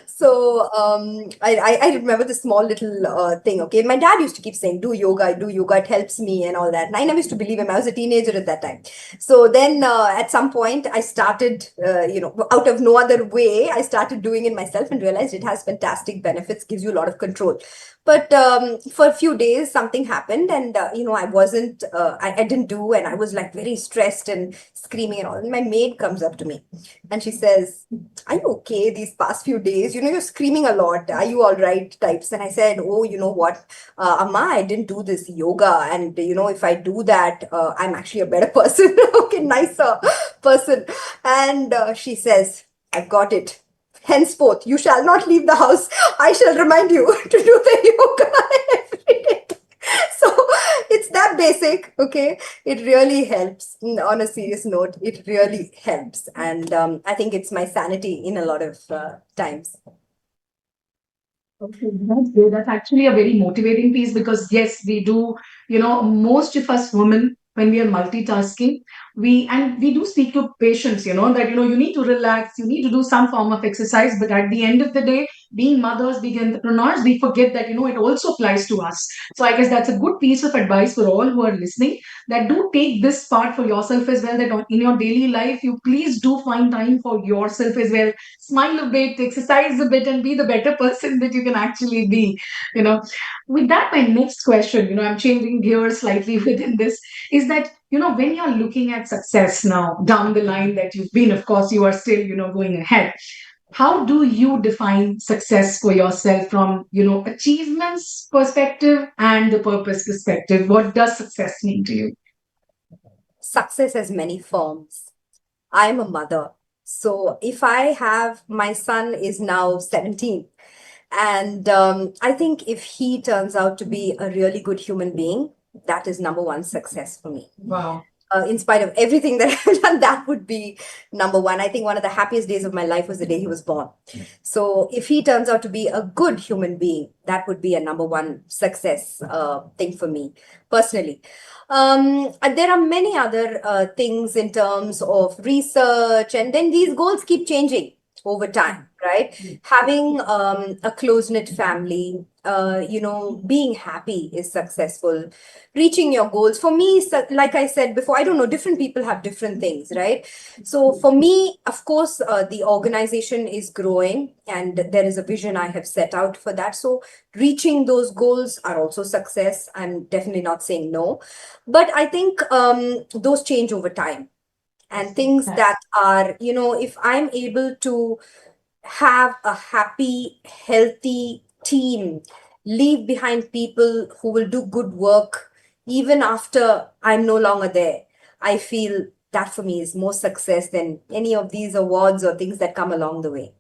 So I remember this small little thing, okay? My dad used to keep saying, do yoga, it helps me and all that. And I never used to believe him. I was a teenager at that time. So then at some point I started, out of no other way, I started doing it myself and realized it has fantastic benefits, gives you a lot of control. But for a few days, something happened and, I wasn't, I didn't do, and I was like very stressed and screaming and all. And my maid comes up to me and she says, are you okay these past few days? You're screaming a lot. Are you all right? Types. And I said, oh, you know what, Amma, I didn't do this yoga. And, if I do that, I'm actually a better person. Okay, nicer person. And she says, I've got it. Henceforth, you shall not leave the house. I shall remind you to do the yoga every day. So it's that basic, okay? It really helps. On a serious note, it really helps. And I think it's my sanity in a lot of times. Okay, that's good. That's actually a very motivating piece because, yes, we do, most of us women, when we are multitasking, we do speak to patients, that, you need to relax, you need to do some form of exercise. But at the end of the day, being mothers, being entrepreneurs, we forget that, it also applies to us. So I guess that's a good piece of advice for all who are listening, that do take this part for yourself as well, that in your daily life, you please do find time for yourself as well. Smile a bit, exercise a bit, and be the better person that you can actually be. You know, with that, my next question, I'm changing gears slightly within this, is that, when you're looking at success now down the line that you've been, of course, you are still, going ahead. How do you define success for yourself from, achievements perspective and the purpose perspective? What does success mean to you? Success has many forms. I'm a mother. So if I have, my son is now 17. And I think if he turns out to be a really good human being, that is number one success for me. Wow. In spite of everything that I've done, that would be number one. I think one of the happiest days of my life was the day he was born. So if he turns out to be a good human being, that would be a number one success thing for me personally. And there are many other things in terms of research, and then these goals keep changing over time, right? Having a close-knit family, being happy is successful. Reaching your goals. For me, like I said before, I don't know, different people have different things, right? So for me, of course, the organization is growing and there is a vision I have set out for that. So reaching those goals are also success. I'm definitely not saying no. But I think those change over time. And things that are, if I'm able to have a happy, healthy team, leave behind people who will do good work even after I'm no longer there, I feel that for me is more success than any of these awards or things that come along the way.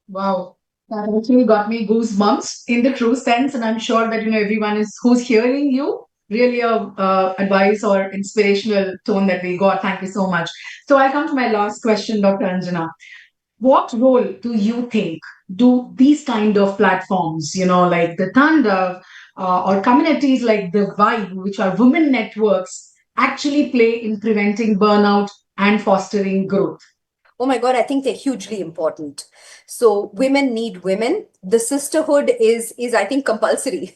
Wow. That actually got me goosebumps in the true sense, and I'm sure that everyone is who's hearing you really a advice or inspirational tone that we got. Thank you so much. So I come to my last question, Dr. Anjana. What role do you think do these kind of platforms, like the Thunder or communities like the WIBE, which are women networks, actually play in preventing burnout and fostering growth? Oh my God, I think they're hugely important. So women need women. The sisterhood is I think compulsory.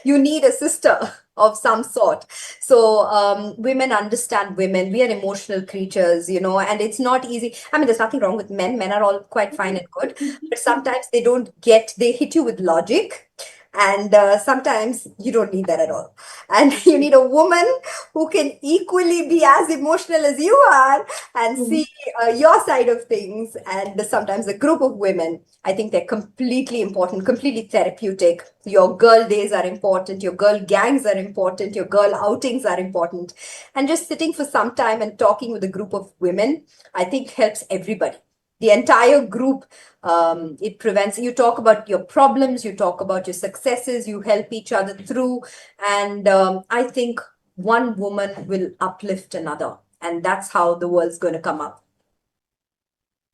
You need a sister of some sort. So women understand women. We are emotional creatures, and it's not easy. I mean, there's nothing wrong with men. Men are all quite fine and good, but sometimes they hit you with logic. And sometimes you don't need that at all. And you need a woman who can equally be as emotional as you are and see your side of things. And sometimes a group of women, I think they're completely important, completely therapeutic. Your girl days are important, your girl gangs are important, your girl outings are important. And just sitting for some time and talking with a group of women, I think helps everybody. The entire group. It prevents, you talk about your problems, you talk about your successes, you help each other through. And I think one woman will uplift another. And that's how the world's going to come up.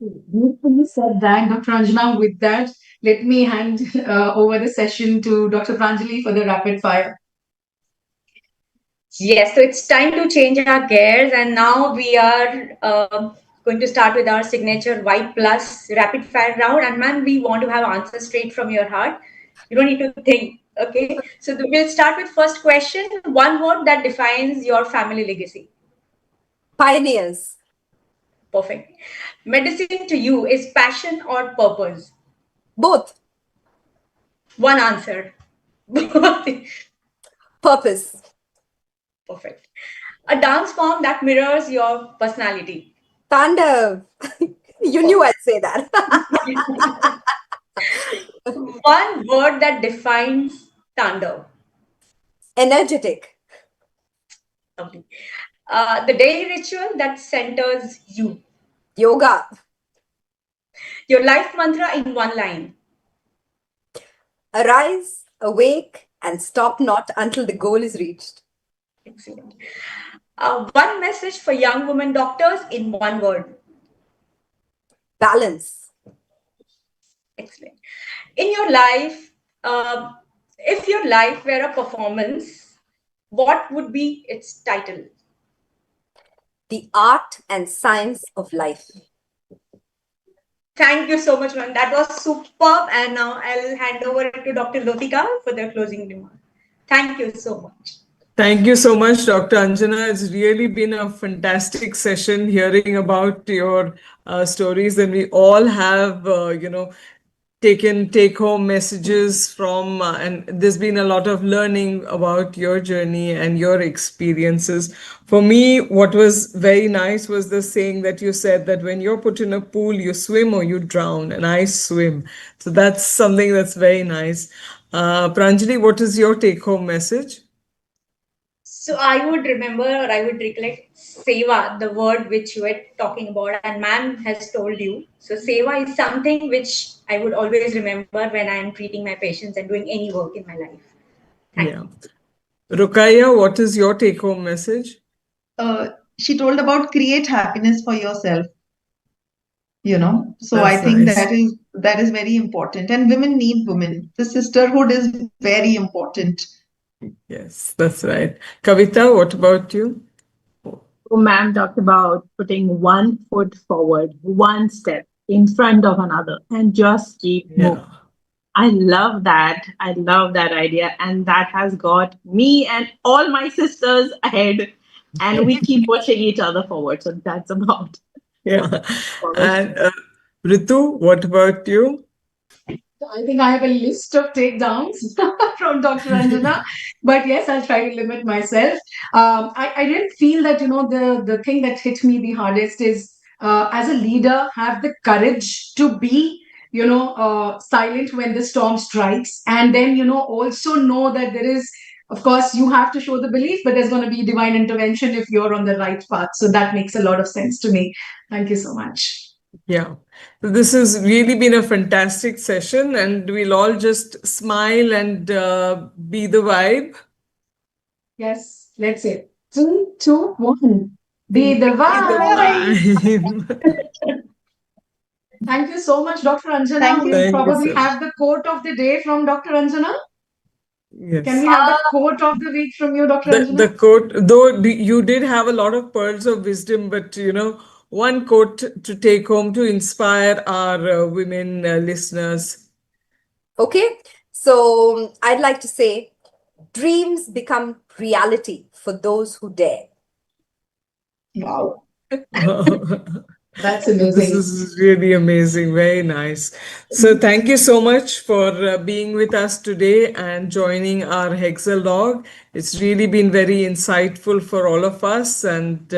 Beautifully said that, Dr. Anjana. With that, let me hand over the session to Dr. Pranjali for the rapid fire. Yes, so it's time to change our gears, and now we are going to start with our signature White Plus rapid fire round. And man, we want to have answers straight from your heart. You don't need to think. Okay, so we'll start with first question. One word that defines your family legacy. Pioneers. Perfect. Medicine to you is passion or purpose? Both. One answer. Purpose. Perfect. A dance form that mirrors your personality. Tandav. You knew I'd say that. One word that defines Tandem. Energetic. Lovely. The daily ritual that centers you. Yoga. Your life mantra in one line. Arise, awake, and stop not until the goal is reached. Excellent. One message for young women doctors in one word. Balance. Excellent. In your life, if your life were a performance, what would be its title? The art and science of life. Thank you so much, ma'am. That was superb. And now I'll hand over to Dr. Lotika for the closing remark. Thank you so much. Thank you so much, Dr. Anjana. It's really been a fantastic session hearing about your stories. And we all have, taken take-home messages from, and there's been a lot of learning about your journey and your experiences. For me, what was very nice was the saying that you said that when you're put in a pool, you swim or you drown, and I swim. So that's something that's very nice. Pranjali, what is your take-home message? So I would remember, or I would recollect seva, the word which you were talking about, and ma'am has told you. So seva is something which I would always remember when I am treating my patients and doing any work in my life. Thank you. Rukaya, what is your take-home message? She told about create happiness for yourself. So That's I think nice. that is very important, and women need women. The sisterhood is very important. Yes, that's right. Kavita, what about you? So, ma'am talked about putting one foot forward, one step in front of another, and just keep moving. I love that. I love that idea. And that has got me and all my sisters ahead. And we keep pushing each other forward. So that's about. Yeah. And Ritu, what about you? I think I have a list of takedowns from Dr. Anjana, but yes, I'll try to limit myself. I didn't feel that, the thing that hit me the hardest is as a leader, have the courage to be, silent when the storm strikes. And then, also know that there is Of course, you have to show the belief, but there's going to be divine intervention if you're on the right path. So that makes a lot of sense to me. Thank you so much. Yeah. So this has really been a fantastic session, and we'll all just smile and be the vibe. Yes, let's say 3, 2, 1. Be the vibe. Thank you so much, Dr. Anjana. Thank you. We'll Thank you probably so have the quote of the day from Dr. Anjana. Yes. Can we have the quote of the week from you, Dr. Anjana? The quote, though you did have a lot of pearls of wisdom, but one quote to take home to inspire our women listeners. Okay, so I'd like to say, dreams become reality for those who dare. Wow. That's This amazing. is really amazing. Very nice. So thank you so much for being with us today and joining our Hexalog. It's really been very insightful for all of us. And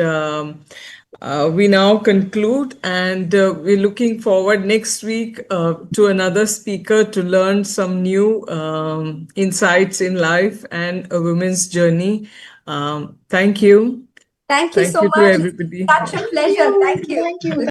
we now conclude, and we're looking forward next week to another speaker to learn some new insights in life and a woman's journey. Thank you. Thank you so To much. everybody. Such a pleasure. Thank you. Thank you.